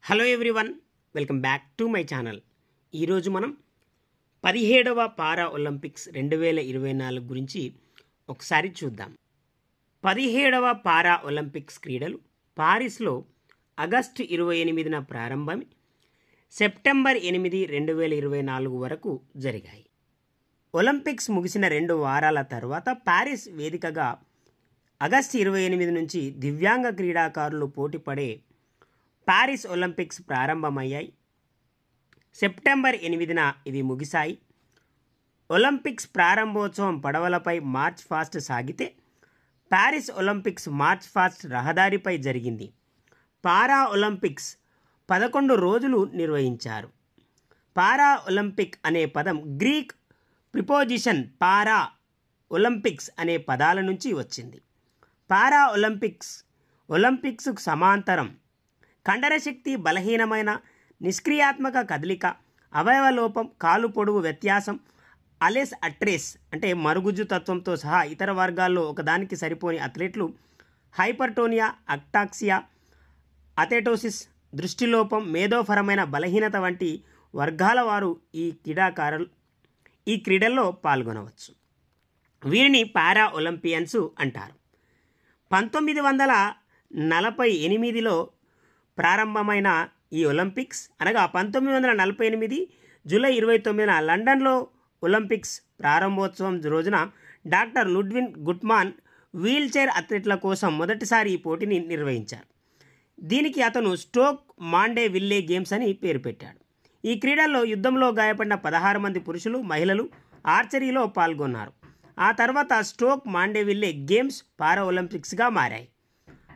Hello everyone, welcome back to my channel. ఈరోజు మనం 17వ పారా Olympics 2024 గురించి ఒకసారి చూద్దాం. 17వ పారా ఒలింపిక్స్ క్రీడలు పారిస్లో ఆగస్టు 28న ప్రారంభమై సెప్టెంబర్ 8, 2024 వరకు జరిగాయి. ఒలింపిక్స్ ముగిసిన 2 వారాల తర్వాత పారిస్ వేదికగా ఆగస్టు 28 నుంచి దివ్యాంగ క్రీడాకారులు పోటీపడే పారిస్ ఒలింపిక్స్ ప్రారంభమయ్యాయి. సెప్టెంబర్ 8న ఇవి ముగిశాయి. ఒలింపిక్స్ ప్రారంభోత్సవం పడవలపై మార్చ్ ఫాస్ట్ సాగితే పారిస్ ఒలింపిక్స్ మార్చ్ ఫాస్ట్ రహదారిపై జరిగింది. పారా ఒలింపిక్స్ 11 రోజులు నిర్వహించారు. పారా ఒలింపిక్ అనే పదం గ్రీక్ ప్రిపోజిషన్ పారా ఒలింపిక్స్ అనే పదాల నుంచి వచ్చింది. పారా ఒలింపిక్స్కు సమాంతరం కండర శక్తి, బలహీనమైన నిష్క్రియాత్మక కదలిక, అవయవ లోపం, కాలు పొడవు వ్యత్యాసం, అలెస్ అట్రెస్ అంటే మరుగుజ్జు తత్వంతో సహా ఇతర వర్గాల్లో ఒకదానికి సరిపోని అథ్లెట్లు, హైపర్టోనియా, అటాక్సియా, అథెటోసిస్, దృష్టిలోపం, మేధోపరమైన బలహీనత వంటి వర్గాల వారు ఈ క్రీడల్లో పాల్గొనవచ్చు. వీరిని పారా ఒలింపియన్స్ అంటారు. 1948లో ప్రారంభమైన ఈ ఒలింపిక్స్ అనగా 1948 జూలై 29న లండన్లో ఒలింపిక్స్ ప్రారంభోత్సవం రోజున డాక్టర్ లుడ్విగ్ గుట్మాన్ వీల్చైర్ అథ్లెట్ల కోసం మొదటిసారి ఈ పోటీని నిర్వహించారు. దీనికి అతను స్టోక్ మాండే విల్లే గేమ్స్ అని పేరు పెట్టాడు. ఈ క్రీడల్లో యుద్ధంలో గాయపడిన 16 మంది పురుషులు, మహిళలు ఆర్చరీలో పాల్గొన్నారు. ఆ తర్వాత స్టోక్ మాండే విల్లే గేమ్స్ పారా ఒలింపిక్స్గా మారాయి.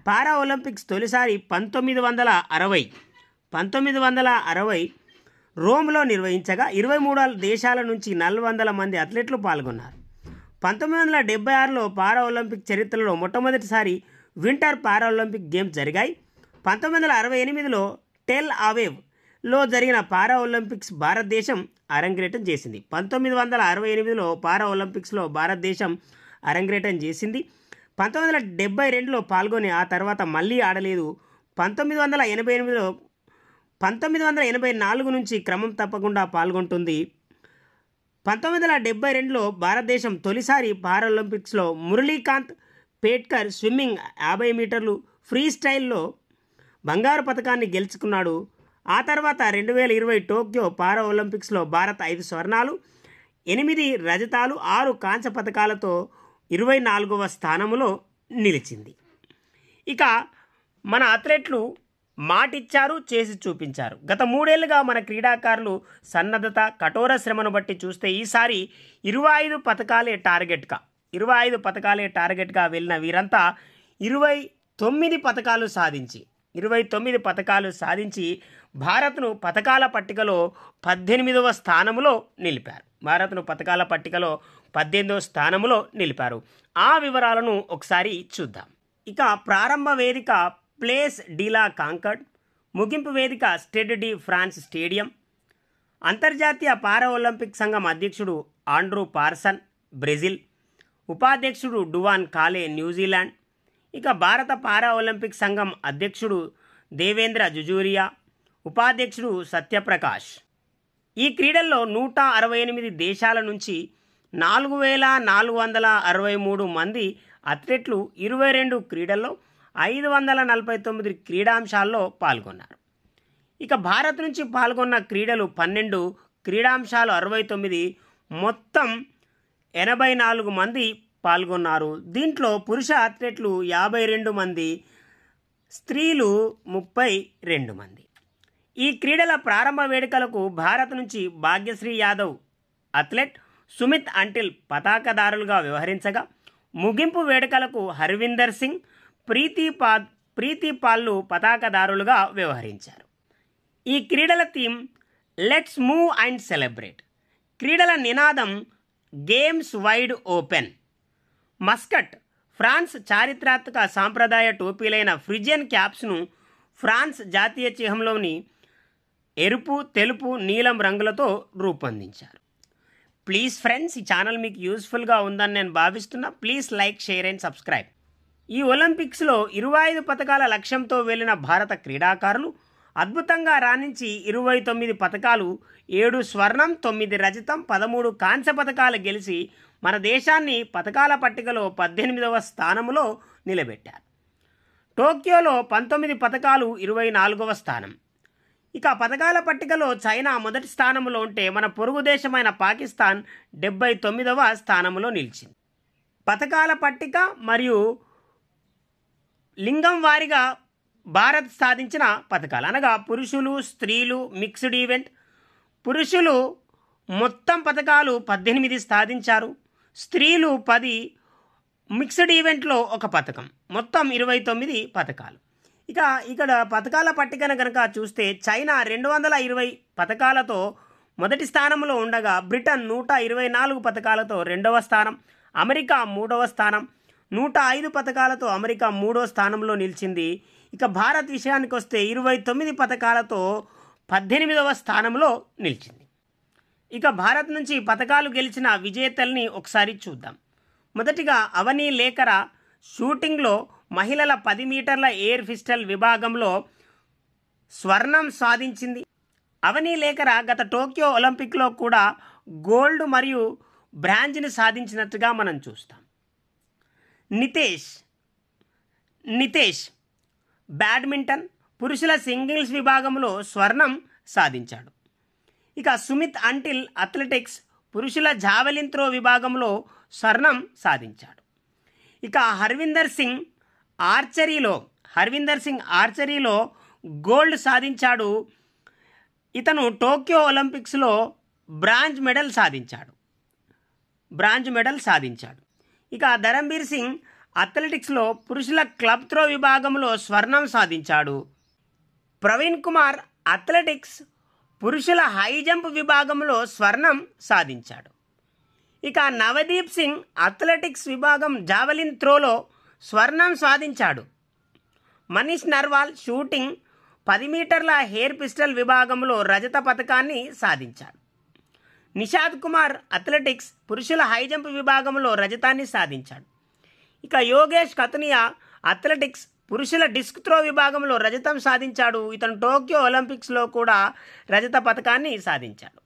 పారా ఒలింపిక్స్ తొలిసారి 1960 రోమ్లో నిర్వహించగా 23 దేశాల నుంచి 400 మంది అథ్లెట్లు పాల్గొన్నారు. 1976లో పారా ఒలింపిక్ చరిత్రలో మొట్టమొదటిసారి వింటర్ పారా ఒలింపిక్ గేమ్స్ జరిగాయి. 1968లో టెల్ అవీవ్లో జరిగిన పారా ఒలింపిక్స్ భారతదేశం అరంగేట్రం చేసింది. 1968లో పారా ఒలింపిక్స్లో భారతదేశం అరంగేట్రం చేసింది. 1972లో పాల్గొని ఆ తర్వాత మళ్ళీ ఆడలేదు. 1984 నుంచి క్రమం తప్పకుండా పాల్గొంటుంది. 1972లో భారతదేశం తొలిసారి పారాలింపిక్స్లో మురళీకాంత్ పేట్కర్ స్విమ్మింగ్ 50 మీటర్లు ఫ్రీ స్టైల్లో బంగారు పథకాన్ని గెలుచుకున్నాడు. ఆ తర్వాత 2020 టోక్యో పారా ఒలింపిక్స్లో భారత్ 5 స్వర్ణాలు, 8 రజతాలు, 6 కాంస్య పథకాలతో 24వ స్థానంలో నిలిచింది. ఇక మన అథ్లెట్లు మాటిచ్చారు, చేసి చూపించారు. గత 3 ఏళ్లుగా మన క్రీడాకారులు సన్నద్ధత, కఠోర శ్రమను బట్టి చూస్తే ఈసారి 25 పథకాలే వెళ్ళిన వీరంతా 29 పథకాలు సాధించి భారత్ను పథకాల పట్టికలో 18వ స్థానంలో నిలిపారు. ఆ వివరాలను ఒకసారి చూద్దాం. ఇక ప్రారంభ వేదిక ప్లేస్ డి లా కాంకర్డ్, ముగింపు వేదిక స్టేడ్ డి ఫ్రాన్స్ స్టేడియం. అంతర్జాతీయ పారా ఒలింపిక్ సంఘం అధ్యక్షుడు ఆండ్రూ పార్సన్ బ్రెజిల్, ఉపాధ్యక్షుడు డువాన్ కాలే న్యూజిలాండ్. ఇక భారత పారా ఒలింపిక్ సంఘం అధ్యక్షుడు దేవేంద్ర జుజూరియా, ఉపాధ్యక్షుడు సత్యప్రకాష్. ఈ క్రీడల్లో 168 దేశాల నుంచి 4463 మంది అథ్లెట్లు 22 క్రీడల్లో 549 క్రీడాంశాల్లో పాల్గొన్నారు. ఇక భారత్ నుంచి పాల్గొన్న క్రీడలు 12, క్రీడాంశాలు 69, మొత్తం 84 మంది పాల్గొన్నారు. దీంట్లో పురుష అథ్లెట్లు 52 మంది, స్త్రీలు 32 మంది. ఈ క్రీడల ప్రారంభ వేడుకలకు భారత్ నుంచి భాగ్యశ్రీ యాదవ్, అథ్లెట్ సుమిత్ అంటిల్ పతాకదారులుగా వ్యవహరించగా, ముగింపు వేడుకలకు హర్విందర్ సింగ్, ప్రీతి పాల్లు పతాకదారులుగా వ్యవహరించారు. ఈ క్రీడల theme let's move and celebrate. క్రీడల నినాదం games wide open. Mascot France చారిత్రాత్మక సాంప్రదాయ టోపీలైన ఫ్రిజియన్ క్యాప్స్ను ఫ్రాన్స్ జాతీయ చిహ్నంలోని ఎరుపు, తెలుపు, నీలం రంగులతో రూపొందించారు. ప్లీజ్ ఫ్రెండ్స్, ఈ ఛానల్ మీకు యూస్ఫుల్గా ఉందని నేను భావిస్తున్నా. Please like, share and subscribe. ఈ ఒలింపిక్స్లో 25 పథకాల లక్ష్యంతో వెళ్లిన భారత క్రీడాకారులు అద్భుతంగా రాణించి 29 పతకాలు, 7 స్వర్ణం, 9 రజతం, 13 కాంస్య పతకాలు గెలిచి మన దేశాన్ని పతకాల పట్టికలో 18వ స్థానంలో నిలబెట్టారు. టోక్యోలో 19 పతకాలు, 24వ స్థానం. ఇక పతకాల పట్టికలో చైనా మొదటి స్థానంలో ఉంటే మన పొరుగు దేశమైన పాకిస్తాన్ 79వ స్థానంలో నిలిచింది. పతకాల పట్టిక మరియు లింగం వారిగా భారత్ సాధించిన పతకాలు అనగా పురుషులు, స్త్రీలు, మిక్స్డ్ ఈవెంట్. పురుషులు మొత్తం పతకాలు 18 సాధించారు, స్త్రీలు 10, మిక్స్డ్ ఈవెంట్లో ఒక పతకం, మొత్తం 29 పతకాలు. ఇక ఇక్కడ పతకాల పట్టికను కనుక చూస్తే చైనా 220 పతకాలతో మొదటి స్థానంలో ఉండగా బ్రిటన్ 124 పతకాలతో రెండవ స్థానం, అమెరికా 3వ స్థానం, 105 పతకాలతో అమెరికా 3వ స్థానంలో నిలిచింది. ఇక భారత్ విషయానికి వస్తే 29 పతకాలతో 18వ స్థానంలో నిలిచింది. ఇక భారత్ నుంచి పతకాలు గెలిచిన విజేతల్ని ఒకసారి చూద్దాం. మొదటిగా అవని లేఖర షూటింగ్లో మహిళల 10 మీటర్ల ఎయిర్ పిస్టల్ విభాగంలో స్వర్ణం సాధించింది. అవని లేఖర గత టోక్యో ఒలింపిక్లో కూడా గోల్డ్ మరియు బ్రాంజ్ని సాధించినట్టుగా మనం చూస్తాం. నితేష్ బ్యాడ్మింటన్ పురుషుల సింగిల్స్ విభాగంలో స్వర్ణం సాధించాడు. ఇక సుమిత్ అంటిల్ అథ్లెటిక్స్ పురుషుల జావెలిన్ త్రో విభాగంలో స్వర్ణం సాధించాడు. ఇక హర్విందర్ సింగ్ ఆర్చరీలో గోల్డ్ సాధించాడు. ఇతను టోక్యో ఒలింపిక్స్లో బ్రాంజ్ మెడల్ సాధించాడు. ఇక ధరంబీర్ సింగ్ అథ్లెటిక్స్లో పురుషుల క్లబ్ త్రో విభాగంలో స్వర్ణం సాధించాడు. ప్రవీణ్ కుమార్ అథ్లెటిక్స్ పురుషుల హై జంప్ విభాగంలో స్వర్ణం సాధించాడు. ఇక నవదీప్ సింగ్ అథ్లెటిక్స్ విభాగం జావెలిన్ త్రోలో స్వర్ణం సాధించాడు. మనీష్ నర్వాల్ షూటింగ్ 10 మీటర్ల ఎయిర్ పిస్టల్ విభాగంలో రజత పతకాన్ని సాధించాడు. నిషాద్ కుమార్ అథ్లెటిక్స్ పురుషుల హై జంప్ విభాగంలో రజతాన్ని సాధించాడు. ఇక యోగేష్ కతునియా అథ్లెటిక్స్ పురుషుల డిస్క్ త్రో విభాగంలో రజతం సాధించాడు. ఇతను టోక్యో ఒలింపిక్స్లో కూడా రజత పతకాన్ని సాధించాడు.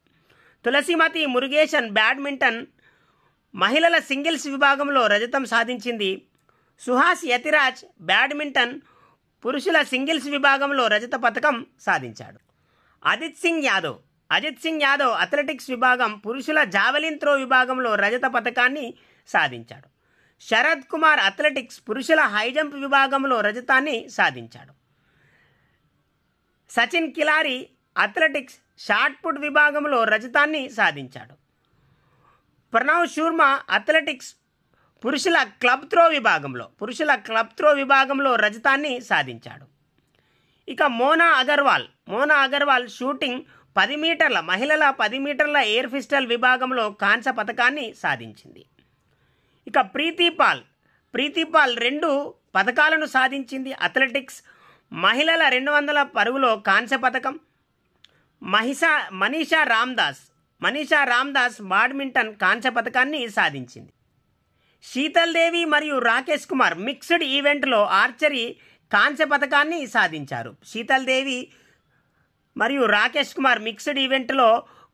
తులసిమతి మురుగేషన్ బ్యాడ్మింటన్ మహిళల సింగిల్స్ విభాగంలో రజతం సాధించింది. సుహాస్ యతిరాజ్ బ్యాడ్మింటన్ పురుషుల సింగిల్స్ విభాగంలో రజత పతకం సాధించాడు. అజిత్ సింగ్ యాదవ్ అథ్లెటిక్స్ విభాగం పురుషుల జావెలిన్ త్రో విభాగంలో రజత పతకాన్ని సాధించాడు. శరద్ కుమార్ అథ్లెటిక్స్ పురుషుల హై జంప్ విభాగంలో రజతాన్ని సాధించాడు. Sachin Kilari athletics shot put విభాగంలో రజతాన్ని సాధించాడు. ప్రణవ్ శర్మా అథ్లెటిక్స్ పురుషుల క్లబ్ త్రో విభాగంలో రజతాన్ని సాధించాడు. ఇక మోనా అగర్వాల్ షూటింగ్ 10 మీటర్ల మహిళల 10 మీటర్ల ఎయిర్ పిస్టల్ విభాగంలో కాంస్య పతకాన్ని సాధించింది. ఇక ప్రీతిపాల్ 2 పతకాలను సాధించింది. అథ్లెటిక్స్ మహిళల 200 పరుగులో కాంస్య పతకం. మనీషా రామ్దాస్ బ్యాడ్మింటన్ కాంస్య పతకాన్ని సాధించింది. శీతల్ దేవి మరియు రాకేష్ కుమార్ మిక్స్డ్ ఈవెంట్లో ఆర్చరీ కాంస్య పతకాన్ని సాధించారు. శీతల్ దేవి మరియు రాకేష్ కుమార్ మిక్స్డ్ ఈవెంట్లో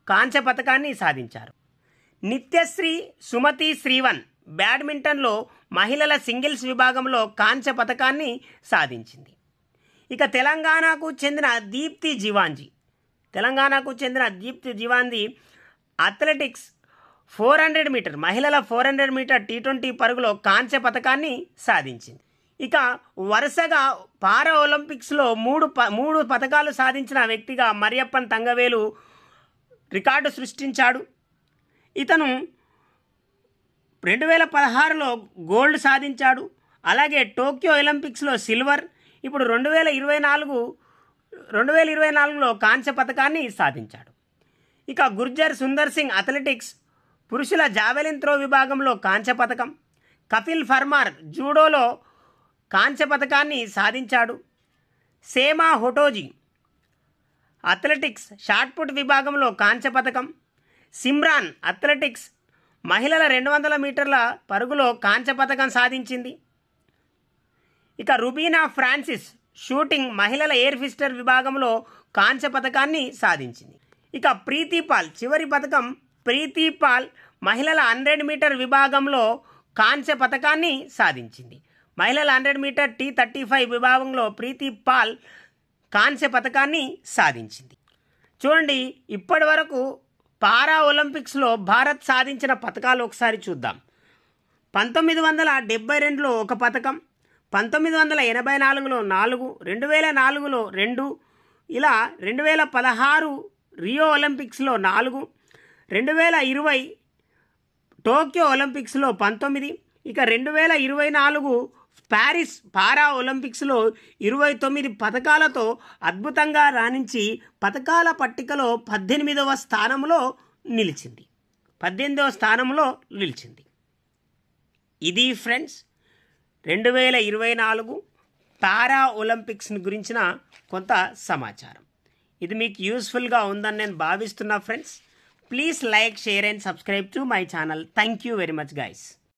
కాంస్య పతకాన్ని సాధించారు. నిత్యశ్రీ సుమతి శ్రీవన్ బ్యాడ్మింటన్లో మహిళల సింగిల్స్ విభాగంలో కాంస్య పతకాన్ని సాధించింది. ఇక తెలంగాణకు చెందిన దీప్తి జీవాంది అథ్లెటిక్స్ 400 మీటర్ మహిళల 400 మీటర్ T20 పరుగులో కాంస్య పతకాన్ని సాధించింది. ఇక వరుసగా పారా ఒలింపిక్స్లో మూడు పతకాలు సాధించిన వ్యక్తిగా మరియప్పన్ తంగవేలు రికార్డు సృష్టించాడు. ఇతను 2016లో గోల్డ్ సాధించాడు. అలాగే టోక్యో ఒలింపిక్స్లో సిల్వర్, ఇప్పుడు 2024లో కాంస్య పతకాన్ని సాధించాడు. ఇక గుర్జర్ సుందర్ సింగ్ అథ్లెటిక్స్ పురుషుల జావెలిన్ త్రో విభాగంలో కాంస్య పతకం. కపిల్ ఫర్మార్ జూడోలో కాంస్య పతకాన్ని సాధించాడు. సేమా హోటోజీ అథ్లెటిక్స్ షాట్ పుట్ విభాగంలో కాంస్య పతకం. సిమ్రాన్ అథ్లెటిక్స్ మహిళల 200 మీటర్ల పరుగులో కాంస్య పతకం సాధించింది. ఇక రుబీనా ఫ్రాన్సిస్ షూటింగ్ మహిళల ఎయిర్ పిస్టల్ విభాగంలో కాంస్య పథకాన్ని సాధించింది. ఇక ప్రీతి పాల్ చివరి పథకం. ప్రీతి పాల్ మహిళల 100 మీటర్ విభాగంలో కాంస్య పథకాన్ని సాధించింది. మహిళల 100 మీటర్ T35 విభాగంలో ప్రీతి పాల్ కాంస్య పథకాన్ని సాధించింది. చూడండి, ఇప్పటి వరకు పారా ఒలింపిక్స్లో భారత్ సాధించిన పథకాలు ఒకసారి చూద్దాం. 1972లో ఒక పథకం, 1984లో 4, 2004లో 2, ఇలా 2016 రియో ఒలింపిక్స్లో 4, 2020 టోక్యో ఒలింపిక్స్లో 19, ఇక 2024 ప్యారిస్ పారా ఒలింపిక్స్లో 29 పథకాలతో అద్భుతంగా రాణించి పథకాల పట్టికలో 18వ స్థానంలో నిలిచింది. 18వ స్థానంలో నిలిచింది. ఇది ఫ్రెండ్స్ 2024 పారా ఒలింపిక్స్ గురించిన కొంత సమాచారం. ఇది మీకు యూస్ఫుల్గా ఉందని నేను భావిస్తున్నా friends. Please like, share and subscribe to my channel. Thank you very much guys.